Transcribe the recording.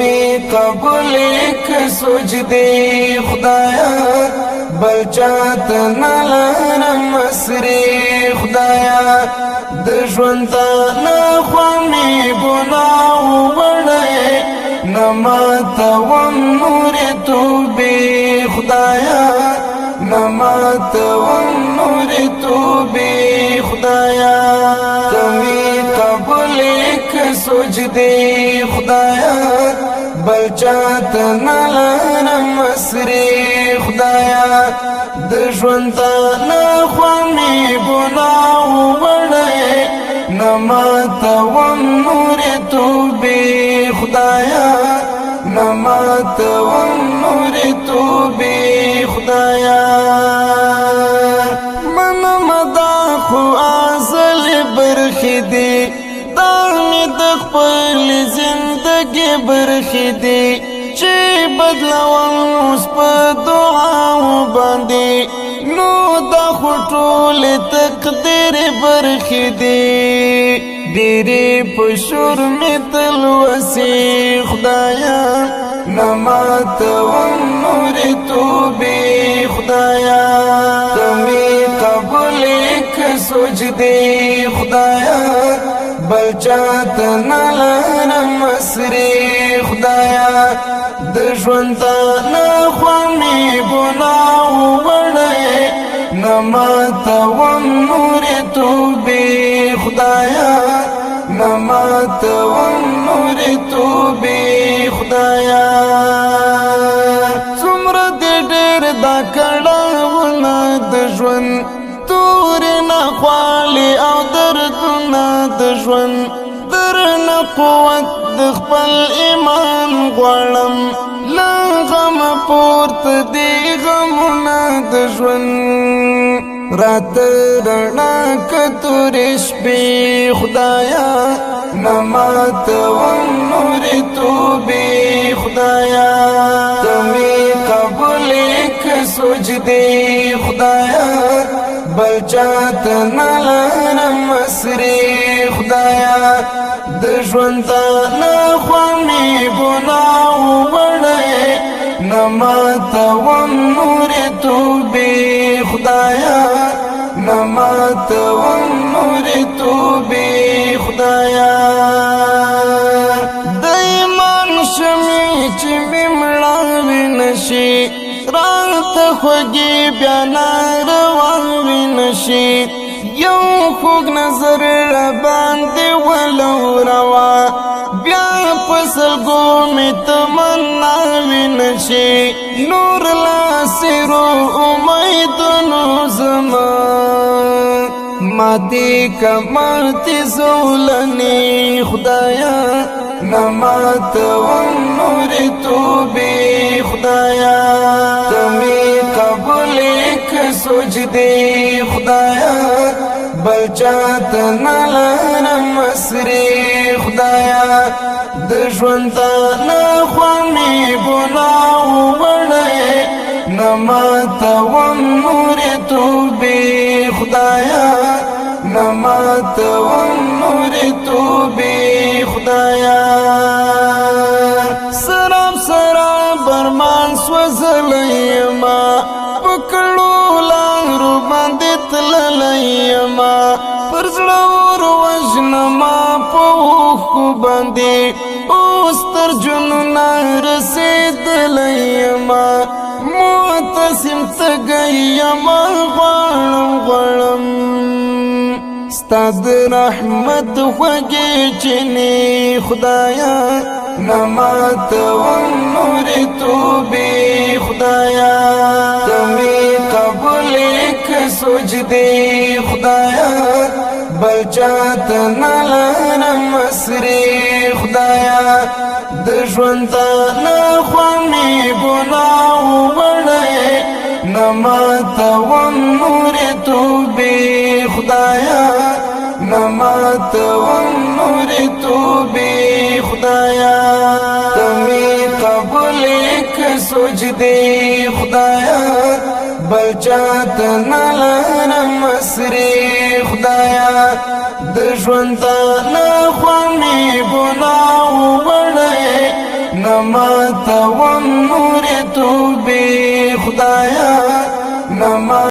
می قبول ک سجدی خدایا بل چاته نلرم مسری خدایا د ژوند نه خوامي ګناه وړي نماته و نور توبې خدایا نماته و نور توبې خدایا تمی قبول ک سجدی خدایا بل چاته نلرم مسری خدایا د ژوند نه خوامي ګناه وړي نماته و نور توبې خدایا نماته و نور توبې خدایا من مدا خو ازل برخدي دانه د خپل زندګي برخدي چې بدلون اوس په دعا باندې نو د خټول تقدیر برخدي ډېرې په شور مې تل وسي خدایا نماته و نور توبې خدایا تمی قبول ک سجدی خدایا بل چاته نلرم مسری خدایا د ژوند نه خوامي ګناه وړي نماته و نور توبې خدایا نماته و نور توبې خدایا څومره دې ډېر دا کړهونه د ژوند تور نه خالي او دردونه د ژوند درنه قوت د خپل ایمان غواړم لا غم پورته دی غمونه د ژوند رات رڼا کتورې شپې خدایا نماته و نور توبې خدایا تمی قبول ک سجدی خدایا بل چاته نلرم مسری خدایا د ژوند نه خوامي ګناه وړي نماته و نور توبې خدایا نماته و نور توبې خدایا د ایمان شمع چې مې مړاوي نشي رات خوږي بیا ناروا نشي یو خوږ نظر را باندې ولو روا بیا پسلګو می تمنا وینشي نور لا سرو امیدونو زما ماتی کماتی زولنی خدایا نماته و نور توبې خدایا تمی قبول ک سجدی خدایا بل چاته نلرم مسری خدایا د ژوند نه خوامي ګناه وړي نماته و نور توبې خدایا نماته و نور توبې خدایا سراب سراب برمان سوزلېما پکړو لارو باندې تللېما پر زړه ور وژنما په باندې اوس تر جنون رسیدلېما معتصم تګېما غواړم ستاد رحمت خوږې چینی خدایا نماته و نور توبې خدایا تمی قبول ک سجدی خدایا بل چاته نلرم مسری خدایا د ژوند نه خوامي ګناه وړي نماته و نور توبې خدایا نماته و نور توبې خدایا تمی قبول ک سجدی خدایا بل چاته نلرم مسری خدایا د ژوند نه خوامي ګناه وړي نما توم نور توبې خدایا نما